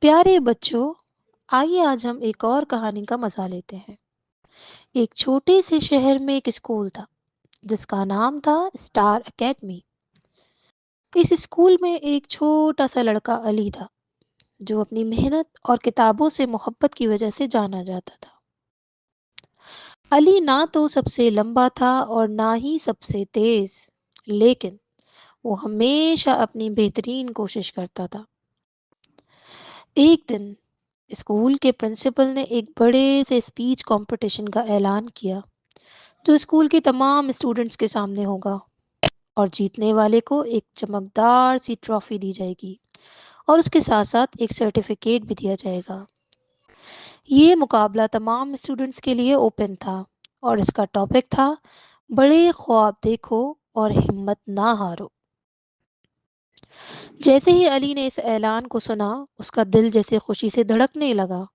प्यारे बच्चों, आइए आज हम एक और कहानी का मजा लेते हैं। एक छोटे से शहर में एक स्कूल था जिसका नाम था स्टार एकेडमी। इस स्कूल में एक छोटा सा लड़का अली था जो अपनी मेहनत और किताबों से मोहब्बत की वजह से जाना जाता था। अली ना तो सबसे लंबा था और ना ही सबसे तेज, लेकिन वो हमेशा अपनी बेहतरीन कोशिश करता था। एक दिन स्कूल के प्रिंसिपल ने एक बड़े से स्पीच कंपटीशन का ऐलान किया जो स्कूल के तमाम स्टूडेंट्स के सामने होगा, और जीतने वाले को एक चमकदार सी ट्रॉफी दी जाएगी और उसके साथ साथ एक सर्टिफिकेट भी दिया जाएगा। ये मुकाबला तमाम स्टूडेंट्स के लिए ओपन था और इसका टॉपिक था बड़े ख्वाब देखो और हिम्मत ना हारो। जैसे ही अली ने इस ऐलान को सुना, उसका दिल जैसे खुशी से धड़कने लगा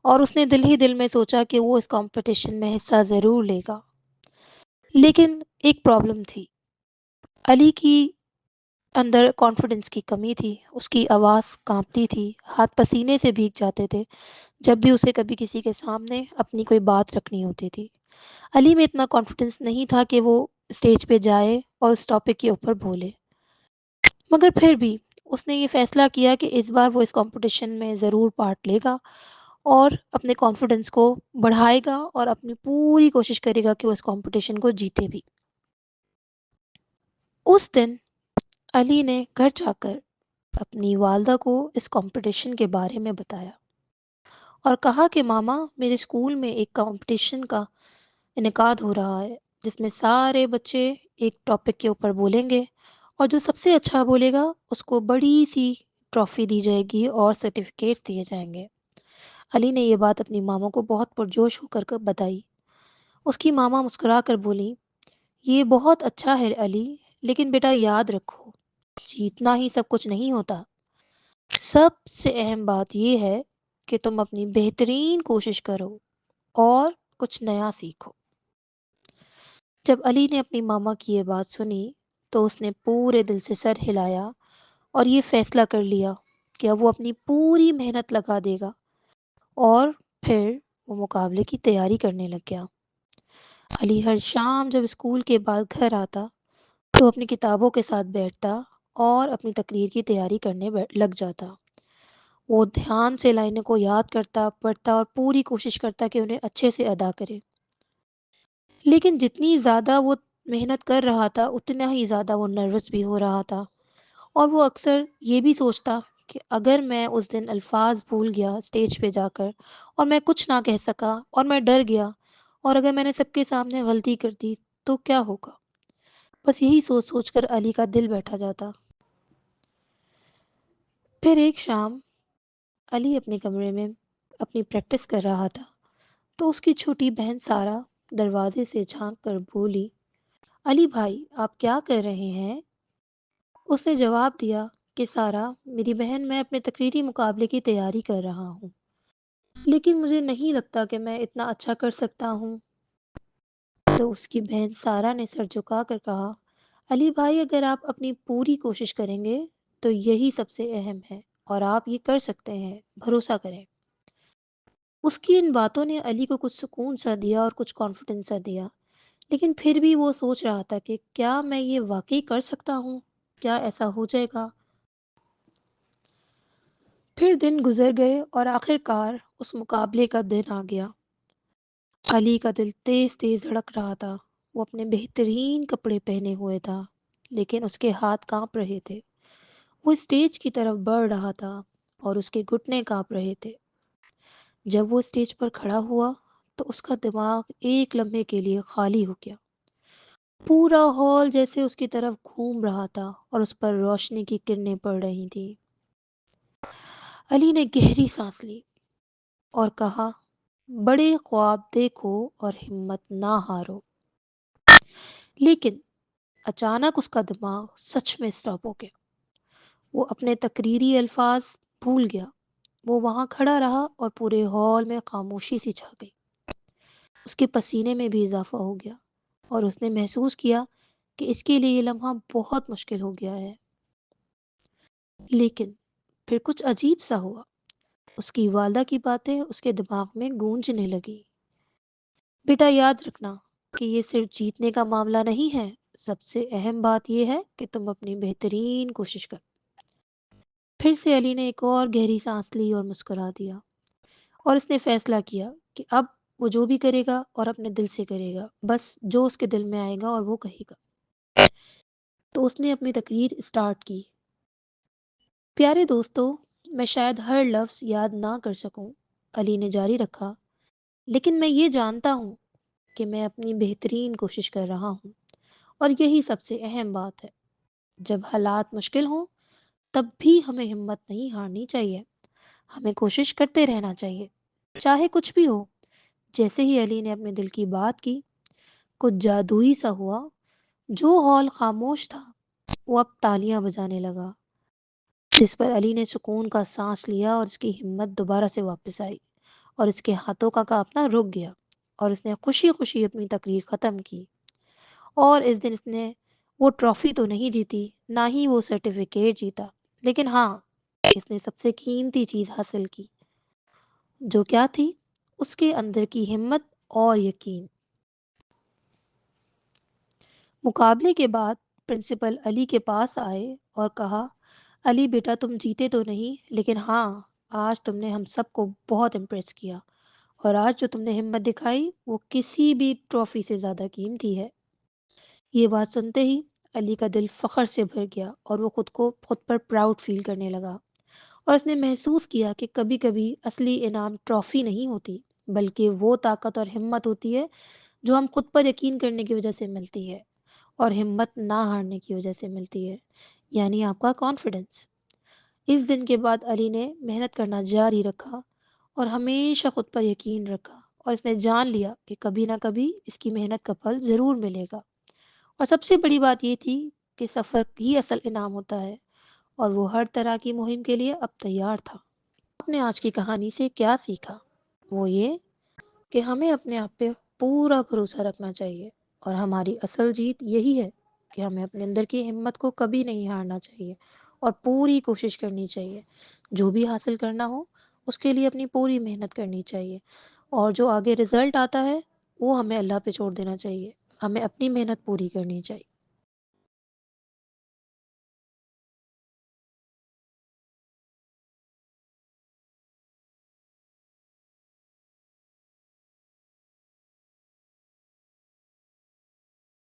और उसने दिल ही दिल में सोचा कि वो इस कंपटीशन में हिस्सा ज़रूर लेगा। लेकिन एक प्रॉब्लम थी। अली की अंदर कॉन्फिडेंस की कमी थी, उसकी आवाज़ काँपती थी, हाथ पसीने से भीग जाते थे जब भी उसे कभी किसी के सामने अपनी कोई बात रखनी होती थी। अली में इतना कॉन्फिडेंस नहीं था कि वो स्टेज पे जाए और उस टॉपिक के ऊपर बोले। मगर फिर भी उसने ये फ़ैसला किया कि इस बार वो इस कॉम्पिटिशन में ज़रूर पार्ट लेगा और अपने कॉन्फिडेंस को बढ़ाएगा और अपनी पूरी कोशिश करेगा कि वो इस कॉम्पिटिशन को जीते भी। उस दिन अली ने घर जाकर अपनी वालदा को इस कंपटीशन के बारे में बताया और कहा कि मामा, मेरे स्कूल में एक कंपटीशन का इनेकाद हो रहा है जिसमें सारे बच्चे एक टॉपिक के ऊपर बोलेंगे और जो सबसे अच्छा बोलेगा उसको बड़ी सी ट्रॉफी दी जाएगी और सर्टिफिकेट्स दिए जाएंगे। अली ने ये बात अपनी मामा को बहुत पुरजोश होकर बताई। उसकी मामा मुस्कुरा कर बोली, ये बहुत अच्छा है अली, लेकिन बेटा याद रखो, जीतना ही सब कुछ नहीं होता। सबसे अहम बात यह है कि तुम अपनी बेहतरीन कोशिश करो और कुछ नया सीखो। जब अली ने अपनी मामा की ये बात सुनी तो उसने पूरे दिल से सर हिलाया और ये फैसला कर लिया कि अब वो अपनी पूरी मेहनत लगा देगा। और फिर वो मुकाबले की तैयारी करने लग गया। अली हर शाम जब स्कूल के बाद घर आता तो अपनी किताबों के साथ बैठता और अपनी तकरीर की तैयारी करने लग जाता। वो ध्यान से लाइनों को याद करता, पढ़ता और पूरी कोशिश करता कि उन्हें अच्छे से अदा करे। लेकिन जितनी ज़्यादा वो मेहनत कर रहा था, उतना ही ज़्यादा वो नर्वस भी हो रहा था और वो अक्सर ये भी सोचता कि अगर मैं उस दिन अल्फाज भूल गया स्टेज पे जाकर और मैं कुछ ना कह सका और मैं डर गया और अगर मैंने सबके सामने गलती कर दी तो क्या होगा। बस यही सोच सोच कर अली का दिल बैठा जाता। फिर एक शाम अली अपने कमरे में अपनी प्रैक्टिस कर रहा था तो उसकी छोटी बहन सारा दरवाजे से झांक कर बोली, अली भाई, आप क्या कर रहे हैं? उसने जवाब दिया कि सारा, मेरी बहन, मैं अपने तकरीरी मुकाबले की तैयारी कर रहा हूँ, लेकिन मुझे नहीं लगता कि मैं इतना अच्छा कर सकता हूँ। तो उसकी बहन सारा ने सर झुका कर कहा, अली भाई, अगर आप अपनी पूरी कोशिश करेंगे तो यही सबसे अहम है और आप ये कर सकते हैं, भरोसा करें। उसकी इन बातों ने अली को कुछ सुकून सा दिया और कुछ कॉन्फिडेंस सा दिया। लेकिन फिर भी वो सोच रहा था कि क्या मैं ये वाक़ई कर सकता हूँ? क्या ऐसा हो जाएगा? फिर दिन गुज़र गए और आखिरकार उस मुकाबले का दिन आ गया। अली का दिल तेज़-तेज़ धड़क रहा था। वो अपने बेहतरीन कपड़े पहने हुए था, लेकिन उसके हाथ काँप रहे थे। वो स्टेज की तरफ बढ़ रहा था और उसके घुटने काँप रहे थे। जब वो स्टेज पर खड़ा हुआ, तो उसका दिमाग एक लम्हे के लिए खाली हो गया। पूरा हॉल जैसे उसकी तरफ घूम रहा था और उस पर रोशनी की किरणें पड़ रही थीं। अली ने गहरी सांस ली और कहा, बड़े ख्वाब देखो और हिम्मत ना हारो। लेकिन अचानक उसका दिमाग सच में स्टॉप हो गया। वो अपने तकरीरी अल्फाज भूल गया। वो वहां खड़ा रहा और पूरे हॉल में खामोशी सी छा गई। उसके पसीने में भी इजाफा हो गया और उसने महसूस किया कि इसके लिए ये लम्हा बहुत मुश्किल हो गया है। लेकिन फिर कुछ अजीब सा हुआ। اس کی والدہ کی باتیں اس کے دماغ میں گونجنے لگی۔ بیٹا یاد رکھنا کہ یہ صرف جیتنے کا معاملہ نہیں ہے، سب سے اہم بات یہ ہے کہ تم اپنی بہترین کوشش کر۔ پھر سے علی نے ایک اور گہری سانس لی اور مسکرا دیا، اور اس نے فیصلہ کیا کہ اب وہ جو بھی کرے گا اور اپنے دل سے کرے گا، بس جو اس کے دل میں آئے گا اور وہ کہے گا۔ تو اس نے اپنی تقریر اسٹارٹ کی۔ پیارے دوستو، میں شاید ہر لفظ یاد نہ کر سکوں، علی نے جاری رکھا، لیکن میں یہ جانتا ہوں کہ میں اپنی بہترین کوشش کر رہا ہوں، اور یہی سب سے اہم بات ہے۔ جب حالات مشکل ہوں تب بھی ہمیں ہمت نہیں ہارنی چاہیے، ہمیں کوشش کرتے رہنا چاہیے، چاہے کچھ بھی ہو۔ جیسے ہی علی نے اپنے دل کی بات کی، کچھ جادوئی سا ہوا۔ جو ہال خاموش تھا وہ اب تالیاں بجانے لگا، جس پر علی نے سکون کا سانس لیا اور اس کی ہمت دوبارہ سے واپس آئی، اور اس کے ہاتھوں کا کانپنا رک گیا، اور اس نے خوشی خوشی اپنی تقریر ختم کی۔ اور اس دن اس نے وہ ٹرافی تو نہیں جیتی، نہ ہی وہ سرٹیفکیٹ جیتا، لیکن ہاں، اس نے سب سے قیمتی چیز حاصل کی، جو کیا تھی؟ اس کے اندر کی ہمت اور یقین۔ مقابلے کے بعد پرنسپل علی کے پاس آئے اور کہا، علی بیٹا، تم جیتے تو نہیں، لیکن ہاں، آج تم نے ہم سب کو بہت امپریس کیا، اور آج جو تم نے ہمت دکھائی وہ کسی بھی ٹرافی سے زیادہ قیمتی ہے۔ یہ بات سنتے ہی علی کا دل فخر سے بھر گیا، اور وہ خود پر پراؤڈ فیل کرنے لگا، اور اس نے محسوس کیا کہ کبھی کبھی اصلی انعام ٹرافی نہیں ہوتی، بلکہ وہ طاقت اور ہمت ہوتی ہے جو ہم خود پر یقین کرنے کی وجہ سے ملتی ہے، اور ہمت نہ ہارنے کی وجہ سے ملتی ہے، یعنی آپ کا کانفیڈنس۔ اس دن کے بعد علی نے محنت کرنا جاری رکھا، اور ہمیشہ خود پر یقین رکھا، اور اس نے جان لیا کہ کبھی نہ کبھی اس کی محنت کا پھل ضرور ملے گا۔ اور سب سے بڑی بات یہ تھی کہ سفر ہی اصل انعام ہوتا ہے، اور وہ ہر طرح کی مہم کے لیے اب تیار تھا۔ آپ نے آج کی کہانی سے کیا سیکھا؟ وہ یہ کہ ہمیں اپنے آپ پہ پورا بھروسہ رکھنا چاہیے، اور ہماری اصل جیت یہی ہے کہ ہمیں اپنے اندر کی ہمت کو کبھی نہیں ہارنا چاہیے، اور پوری کوشش کرنی چاہیے۔ جو بھی حاصل کرنا ہو اس کے لیے اپنی پوری محنت کرنی چاہیے، اور جو آگے رزلٹ آتا ہے وہ ہمیں اللہ پہ چھوڑ دینا چاہیے، ہمیں اپنی محنت پوری کرنی چاہیے۔